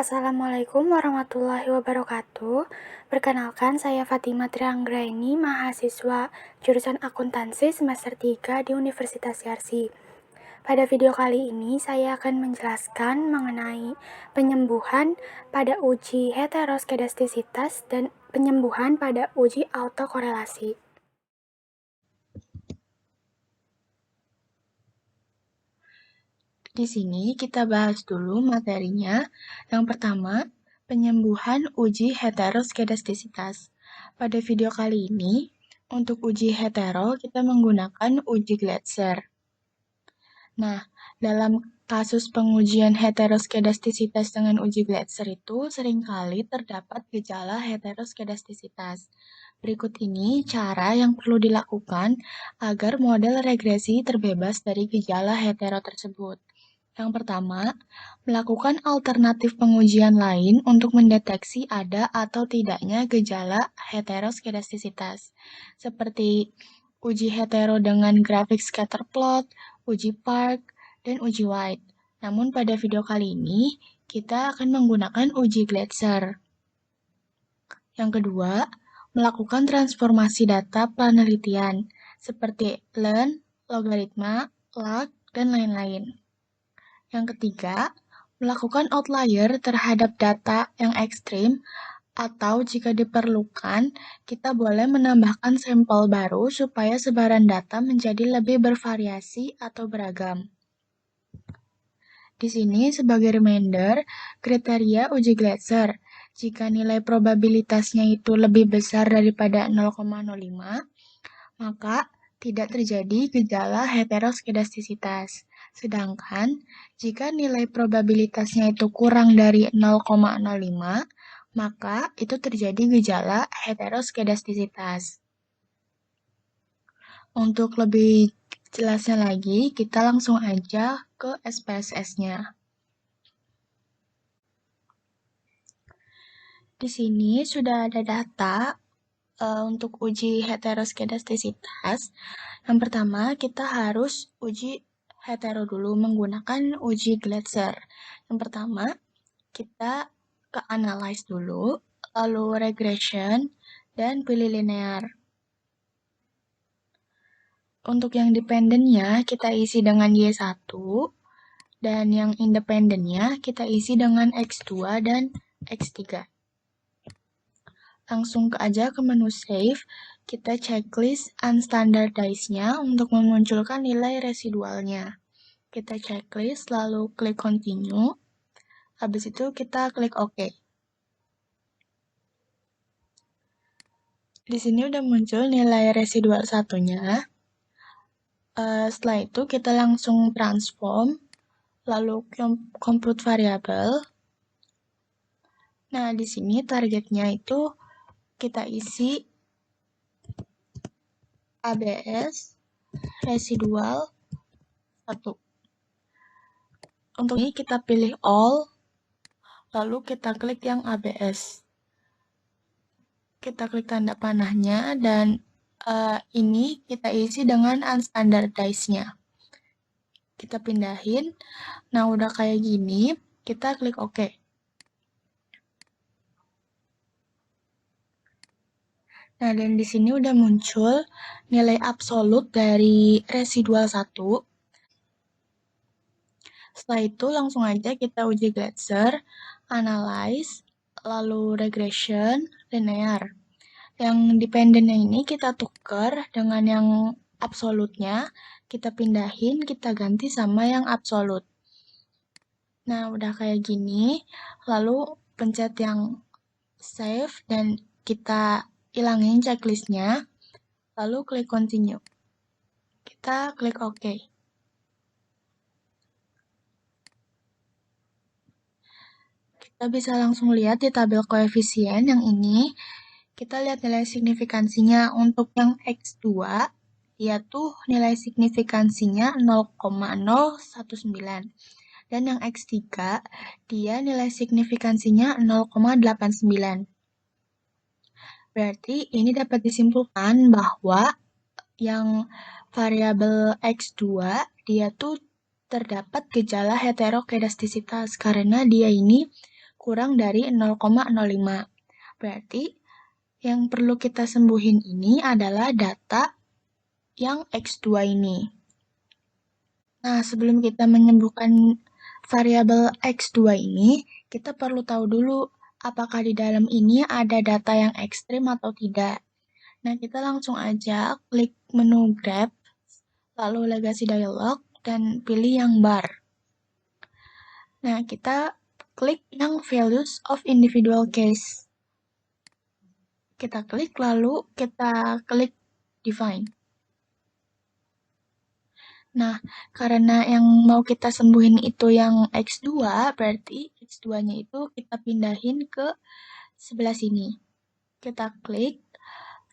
Assalamualaikum warahmatullahi wabarakatuh. Perkenalkan, saya Fatima Trianggraini, mahasiswa jurusan akuntansi semester 3 di Universitas Yarsi. Pada video kali ini, saya akan menjelaskan mengenai penyembuhan pada uji heteroskedastisitas dan penyembuhan pada uji autokorelasi. Di sini kita bahas dulu materinya. Yang pertama, penyembuhan uji heteroskedastisitas. Pada video kali ini, untuk uji hetero kita menggunakan uji Glatzer. Nah, dalam kasus pengujian heteroskedastisitas dengan uji Glatzer itu seringkali terdapat gejala heteroskedastisitas. Berikut ini cara yang perlu dilakukan agar model regresi terbebas dari gejala hetero tersebut. Yang pertama, melakukan alternatif pengujian lain untuk mendeteksi ada atau tidaknya gejala heteroskedastisitas, seperti uji hetero dengan grafik scatter plot, uji Park, dan uji White. Namun pada video kali ini, kita akan menggunakan uji Glatzer. Yang kedua, melakukan transformasi data penelitian, seperti learn, logaritma, log, dan lain-lain. Yang ketiga, melakukan outlier terhadap data yang ekstrim, atau jika diperlukan, kita boleh menambahkan sampel baru supaya sebaran data menjadi lebih bervariasi atau beragam. Di sini sebagai reminder, kriteria uji Glatzer. Jika nilai probabilitasnya itu lebih besar daripada 0,05, maka tidak terjadi gejala heteroskedastisitas. Sedangkan, jika nilai probabilitasnya itu kurang dari 0,05, maka itu terjadi gejala heteroskedastisitas. Untuk lebih jelasnya lagi, kita langsung aja ke SPSS-nya. Di sini sudah ada data untuk uji heteroskedastisitas. Yang pertama, kita harus uji hetero dulu menggunakan uji Glatzer. Yang pertama, kita ke analyze dulu, lalu regression, dan pilih linear. Untuk yang dependennya, kita isi dengan Y1, dan yang independennya kita isi dengan X2 dan X3. Langsung aja ke menu save, kita checklist unstandardized-nya untuk memunculkan nilai residualnya. Kita checklist, lalu klik continue, habis itu kita klik OK. Di sini udah muncul nilai residual satunya. Setelah itu kita langsung transform, lalu compute variable. Nah, di sini targetnya itu kita isi ABS residual 1. Untuk ini kita pilih all, lalu kita klik yang ABS. Kita klik tanda panahnya dan ini kita isi dengan unstandardized-nya. Kita pindahin. Nah, udah kayak gini, kita klik OK. Nah, dan di sini udah muncul nilai absolut dari residual 1. Setelah itu langsung aja kita uji Glatzer, analyze, lalu regression, linear. Yang dependennya ini kita tukar dengan yang absolutnya, kita pindahin, kita ganti sama yang absolut. Nah, udah kayak gini, lalu pencet yang save dan kita ilangin checklistnya, lalu klik continue. Kita klik OK. Kita bisa langsung lihat di tabel koefisien yang ini, kita lihat nilai signifikansinya. Untuk yang X2, yaitu nilai signifikansinya 0,019. Dan yang X3, dia nilai signifikansinya 0,89. Berarti ini dapat disimpulkan bahwa yang variabel X2, dia tuh terdapat gejala heteroskedastisitas karena dia ini kurang dari 0,05. Berarti yang perlu kita sembuhin ini adalah data yang X2 ini. Nah, sebelum kita menyembuhkan variabel X2 ini, kita perlu tahu dulu apakah di dalam ini ada data yang ekstrim atau tidak. Nah, kita langsung aja klik menu Grab, lalu Legacy Dialog, dan pilih yang bar. Nah, kita klik yang Values of Individual Case. Kita klik, lalu kita klik Define. Nah, karena yang mau kita sembuhin itu yang X2, berarti X2-nya itu kita pindahin ke sebelah sini. Kita klik.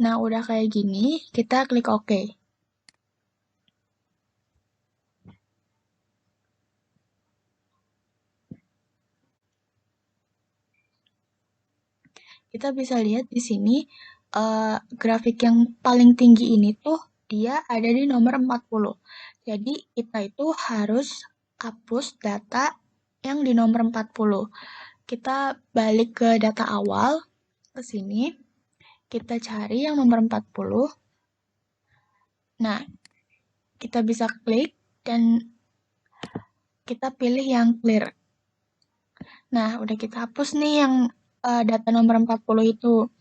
Nah, udah kayak gini, kita klik OK. Kita bisa lihat di sini grafik yang paling tinggi ini tuh dia ada di nomor 40. Jadi kita itu harus hapus data yang di nomor 40. Kita balik ke data awal, ke sini. Kita cari yang nomor 40. Nah, kita bisa klik dan kita pilih yang clear. Nah, udah kita hapus nih yang data nomor 40 itu.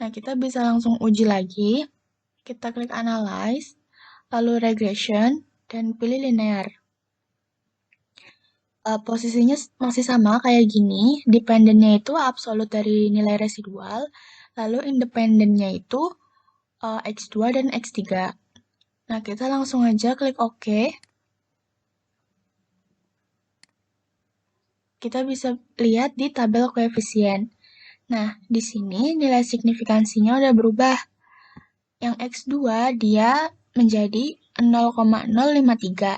Nah, kita bisa langsung uji lagi. Kita klik Analyze, lalu Regression, dan pilih Linear. Posisinya masih sama kayak gini. Dependennya itu absolut dari nilai residual, lalu independennya itu X2 dan X3. Nah, kita langsung aja klik OK. Kita bisa lihat di tabel koefisien. Nah, di sini nilai signifikansinya udah berubah. Yang X2 dia menjadi 0,053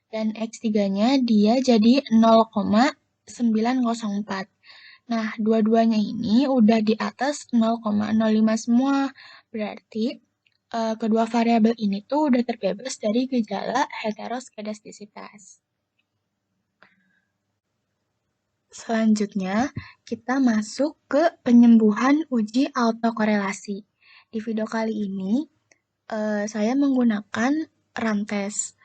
dan X3-nya dia jadi 0,904. Nah, dua-duanya ini udah di atas 0,05 semua. Berarti kedua variabel ini tuh udah terbebas dari gejala heteroskedastisitas. Selanjutnya, kita masuk ke penyembuhan uji autokorelasi. Di video kali ini, saya menggunakan Rantes.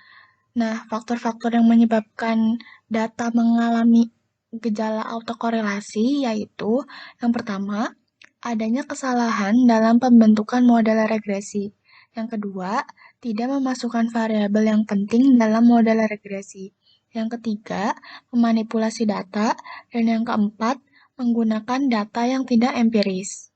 Nah, faktor-faktor yang menyebabkan data mengalami gejala autokorelasi yaitu yang pertama, adanya kesalahan dalam pembentukan model regresi. Yang kedua, tidak memasukkan variabel yang penting dalam model regresi. Yang ketiga, memanipulasi data. Dan yang keempat, menggunakan data yang tidak empiris.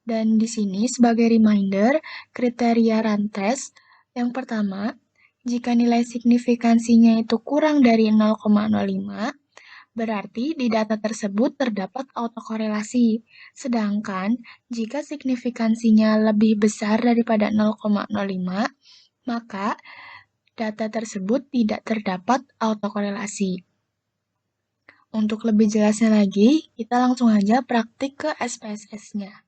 Dan di sini sebagai reminder, kriteria Rantes yang pertama, jika nilai signifikansinya itu kurang dari 0,05, berarti di data tersebut terdapat autokorelasi. Sedangkan jika signifikansinya lebih besar daripada 0,05, maka data tersebut tidak terdapat autokorelasi. Untuk lebih jelasnya lagi, kita langsung aja praktik ke SPSS-nya.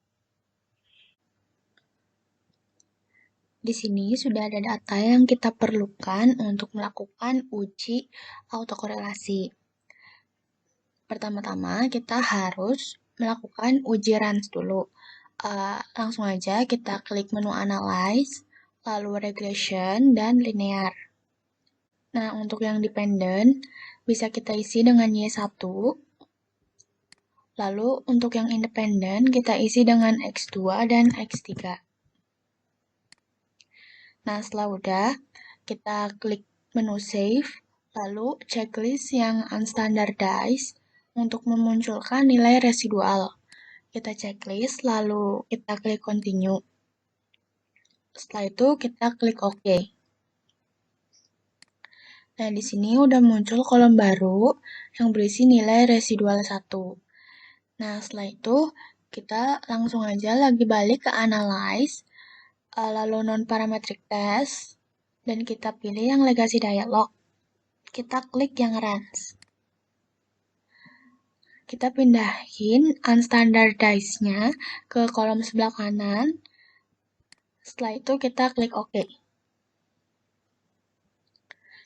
Di sini sudah ada data yang kita perlukan untuk melakukan uji autokorelasi. Pertama-tama kita harus melakukan uji range dulu. Langsung aja kita klik menu Analyze, lalu Regression, dan Linear. Nah, untuk yang dependent, bisa kita isi dengan Y1. Lalu, untuk yang independent, kita isi dengan X2 dan X3. Nah, setelah udah, kita klik menu Save, lalu checklist yang unstandardized untuk memunculkan nilai residual. Kita checklist, lalu kita klik Continue. Setelah itu, kita klik OK. Nah, di sini udah muncul kolom baru yang berisi nilai residual 1. Nah, setelah itu, kita langsung aja lagi balik ke Analyze, lalu Non-Parametric Test, dan kita pilih yang Legacy Dialog. Kita klik yang Runs. Kita pindahin unstandardized-nya ke kolom sebelah kanan. Setelah itu kita klik OK.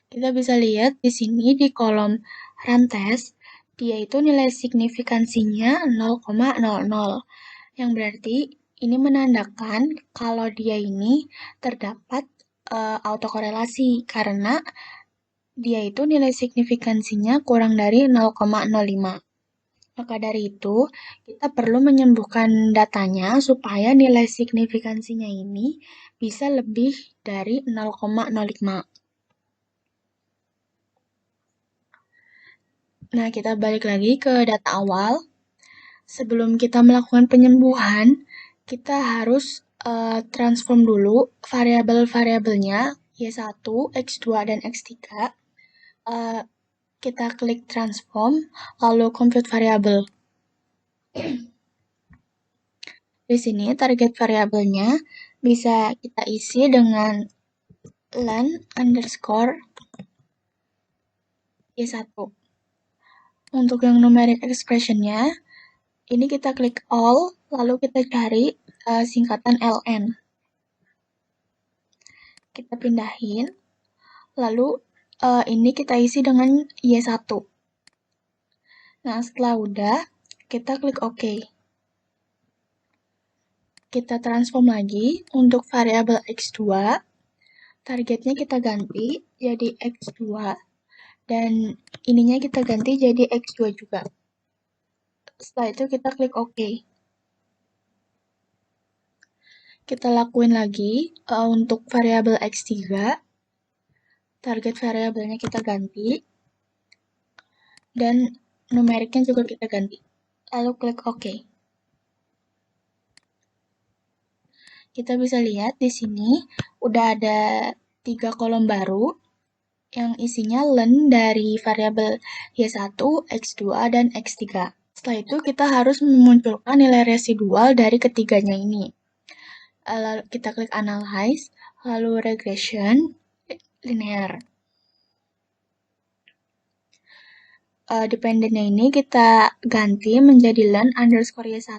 Kita bisa lihat di sini di kolom Run Test, dia itu nilai signifikansinya 0,00, yang berarti ini menandakan kalau dia ini terdapat autokorelasi karena dia itu nilai signifikansinya kurang dari 0,05. Maka dari itu, kita perlu menyembuhkan datanya supaya nilai signifikansinya ini bisa lebih dari 0,05. Nah, kita balik lagi ke data awal. Sebelum kita melakukan penyembuhan, kita harus transform dulu variabel-variabelnya Y1, X2, dan X3. Kita klik transform, lalu compute variabel. Di sini target variabelnya bisa kita isi dengan len underscore Y1. Untuk yang numeric expressionnya, ini kita klik all, lalu kita cari singkatan ln. Kita pindahin, lalu ini kita isi dengan Y1. Nah, setelah udah, kita klik OK. Kita transform lagi untuk variabel X2. Targetnya kita ganti jadi X2. Dan ininya kita ganti jadi X2 juga. Setelah itu kita klik OK. Kita lakuin lagi untuk variabel X3. Target variabelnya kita ganti. Dan numeriknya juga kita ganti. Lalu klik OK. Kita bisa lihat di sini udah ada 3 kolom baru yang isinya len dari variabel Y1, X2, dan X3. Setelah itu kita harus memunculkan nilai residual dari ketiganya ini. Lalu kita klik analyze, lalu regression, linear. Dependennya ini kita ganti menjadi len underscore Y1,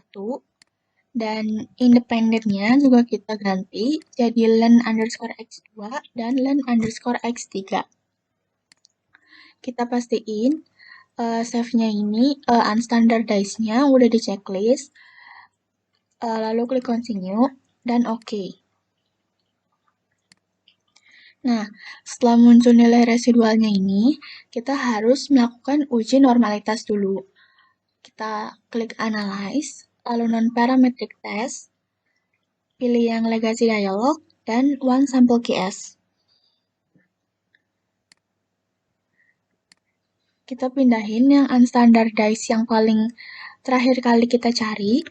dan independennya juga kita ganti jadi len underscore X2 dan len underscore X3. Kita pastiin save-nya ini unstandardized-nya udah di checklist, lalu klik continue dan OK. Nah, setelah muncul nilai residualnya ini, kita harus melakukan uji normalitas dulu. Kita klik analyze, lalu non-parametric test, pilih yang legacy dialog, dan one sample QS. Kita pindahin yang unstandardized yang paling terakhir kali kita cari.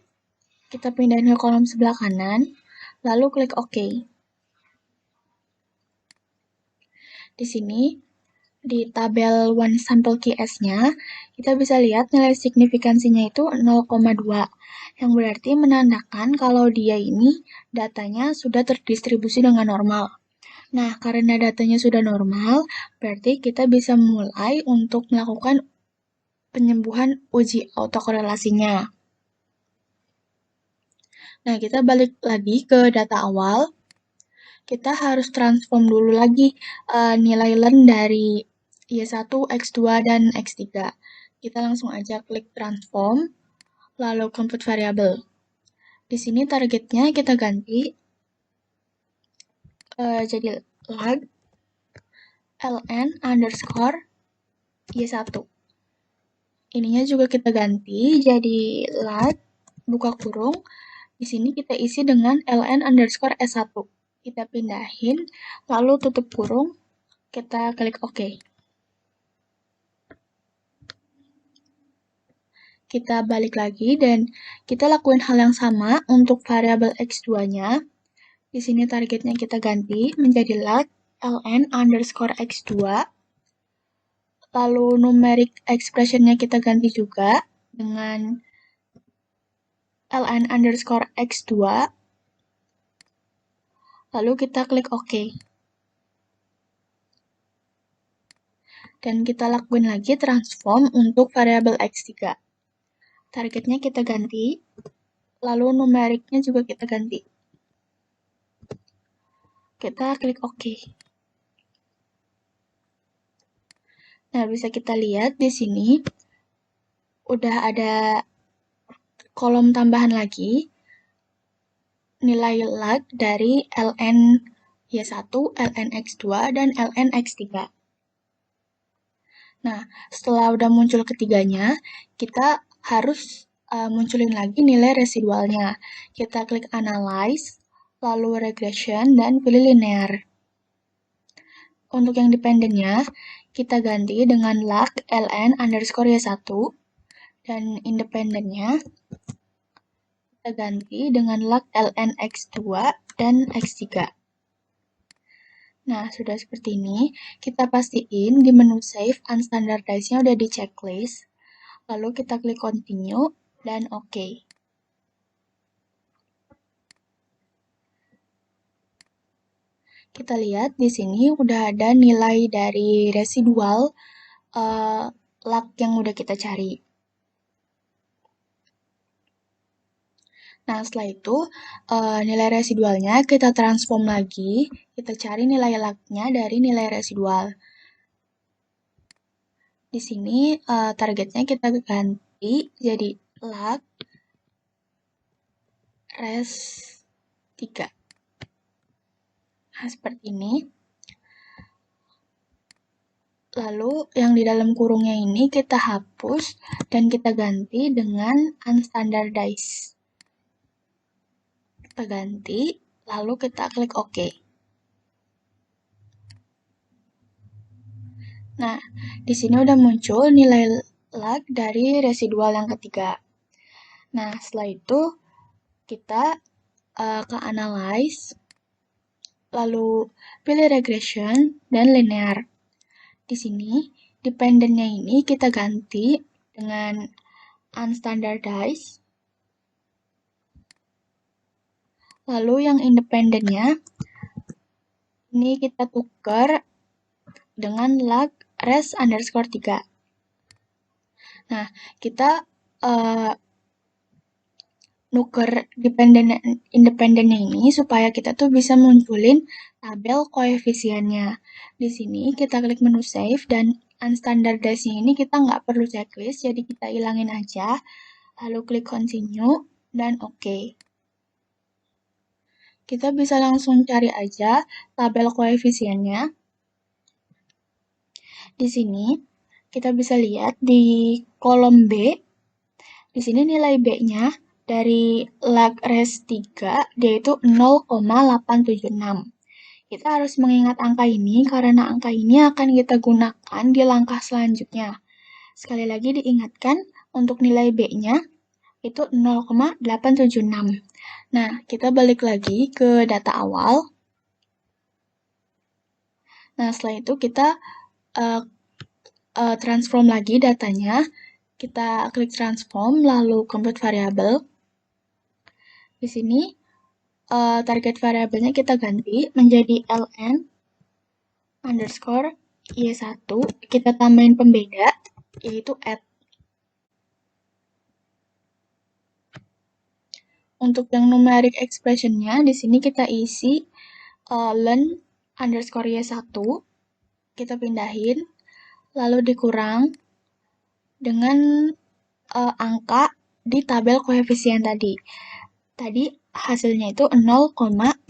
Kita pindahin ke kolom sebelah kanan, lalu klik OK. Di sini, di tabel one sample QS-nya, kita bisa lihat nilai signifikansinya itu 0,2, yang berarti menandakan kalau dia ini datanya sudah terdistribusi dengan normal. Nah, karena datanya sudah normal, berarti kita bisa mulai untuk melakukan penyembuhan uji autokorelasinya. Nah, kita balik lagi ke data awal. Kita harus transform dulu lagi nilai len dari Y1, X2, dan X3. Kita langsung aja klik transform, lalu compute variable. Di sini targetnya kita ganti jadi lag ln underscore Y1. Ininya juga kita ganti jadi lag buka kurung. Di sini kita isi dengan ln underscore S1. Kita pindahin, lalu tutup kurung, kita klik OK. Kita balik lagi dan kita lakuin hal yang sama untuk variabel X2-nya. Di sini targetnya kita ganti menjadi lag ln underscore X2. Lalu numeric expression-nya kita ganti juga dengan ln underscore X2. Lalu kita klik OK. Dan kita lakuin lagi transform untuk variabel X3. Targetnya kita ganti, lalu numeriknya juga kita ganti. Kita klik OK. Nah, bisa kita lihat di sini udah ada kolom tambahan lagi, nilai lag dari ln Y1, ln X2, dan ln X3. Nah, setelah udah muncul ketiganya, kita harus munculin lagi nilai residualnya. Kita klik Analyze, lalu Regression, dan pilih Linear. Untuk yang dependennya, kita ganti dengan lag ln underscore Y1, dan independennya kita ganti dengan lag ln X2 dan X3. Nah, sudah seperti ini. Kita pastiin di menu Save, Unstandardized-nya udah di checklist. Lalu kita klik Continue dan OK. Kita lihat di sini udah ada nilai dari residual lag yang udah kita cari. Nah, setelah itu nilai residualnya kita transform lagi, kita cari nilai lagnya dari nilai residual. Di sini targetnya kita ganti jadi lag res 3. Nah, seperti ini. Lalu yang di dalam kurungnya ini kita hapus dan kita ganti dengan unstandardized. Kita ganti, lalu kita klik OK. Nah, di sini udah muncul nilai lag dari residual yang ketiga. Nah, setelah itu kita ke Analyze, lalu pilih Regression dan Linear. Di sini, dependennya ini kita ganti dengan unstandardized. Lalu yang independennya, ini kita tukar dengan lag res underscore 3. Nah, kita nuker independennya ini supaya kita tuh bisa munculin tabel koefisiennya. Di sini kita klik menu Save dan unstandardized-nya ini kita nggak perlu checklist, jadi kita ilangin aja. Lalu klik Continue dan OK. Kita bisa langsung cari aja tabel koefisiennya. Di sini kita bisa lihat di kolom B, di sini nilai B-nya dari lag res 3, dia itu 0,876. Kita harus mengingat angka ini karena angka ini akan kita gunakan di langkah selanjutnya. Sekali lagi diingatkan, untuk nilai B-nya itu 0,876. Nah, kita balik lagi ke data awal. Nah, setelah itu kita transform lagi datanya. Kita klik transform, lalu compute variable. Di sini target variabelnya kita ganti menjadi ln underscore y1. Kita tambahin pembeda, yaitu add. Untuk yang numeric expression-nya, di sini kita isi len underscore y1. Kita pindahin, lalu dikurang dengan angka di tabel koefisien tadi. Tadi hasilnya itu 0,876.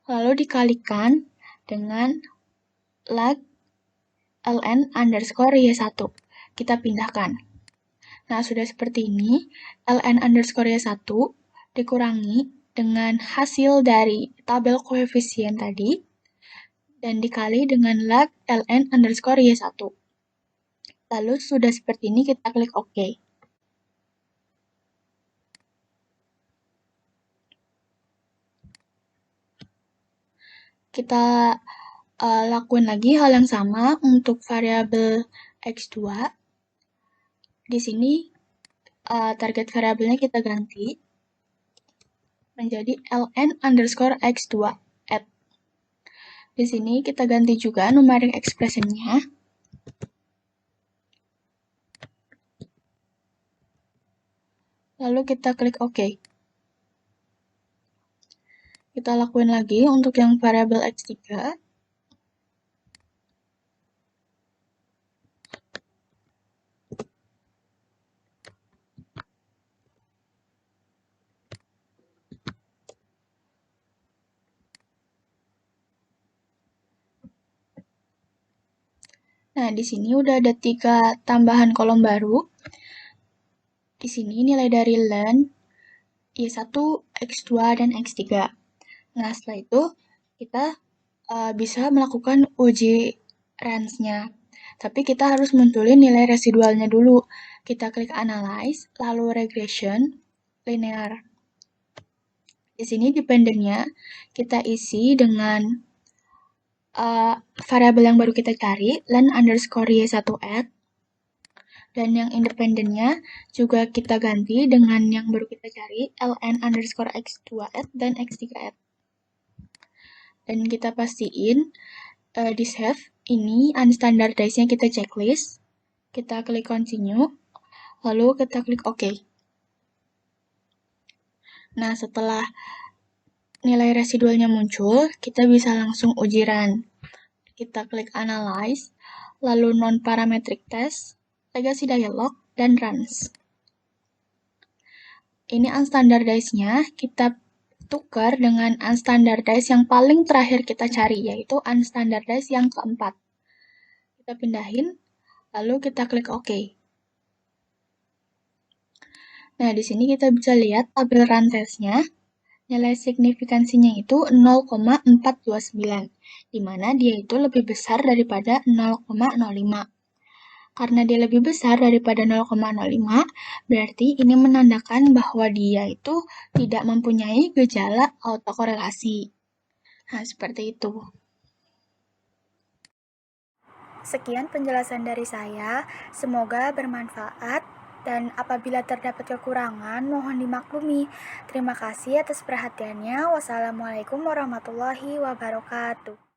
Lalu dikalikan dengan lag ln underscore y1. Kita pindahkan. Nah, sudah seperti ini. Ln underscore y1 dikurangi dengan hasil dari tabel koefisien tadi dan dikali dengan lag ln underscore y1. Lalu sudah seperti ini, kita klik OK. Kita lakuin lagi hal yang sama untuk variabel X2. Di sini target variabelnya kita ganti menjadi ln underscore X2 add. Di sini kita ganti juga numeric expression-nya. Lalu kita klik OK. Kita lakuin lagi untuk yang variabel X3. Nah, di sini udah ada 3 tambahan kolom baru. Di sini nilai dari len, Y1, X2, dan X3. Nah, setelah itu kita bisa melakukan uji range-nya. Tapi kita harus munculin nilai residualnya dulu. Kita klik Analyze, lalu Regression, Linear. Di sini dependennya kita isi dengan variabel yang baru kita cari, len underscore y1 add, dan yang independennya juga kita ganti dengan yang baru kita cari, ln underscore x2 add dan x3 add. Dan kita pastiin di save, ini unstandardized-nya kita checklist, kita klik continue, lalu kita klik OK. Nah, setelah nilai residualnya muncul, kita bisa langsung uji run. Kita klik Analyze, lalu Non-Parametric Test, Legacy Dialog, dan Runs. Ini unstandardized-nya kita tukar dengan unstandardized yang paling terakhir kita cari, yaitu unstandardized yang keempat. Kita pindahin, lalu kita klik OK. Nah, di sini kita bisa lihat tabel run test-nya. Nilai signifikansinya itu 0,429, di mana dia itu lebih besar daripada 0,05. Karena dia lebih besar daripada 0,05, berarti ini menandakan bahwa dia itu tidak mempunyai gejala autokorelasi. Nah, seperti itu. Sekian penjelasan dari saya, semoga bermanfaat. Dan apabila terdapat kekurangan, mohon dimaklumi. Terima kasih atas perhatiannya. Wassalamualaikum warahmatullahi wabarakatuh.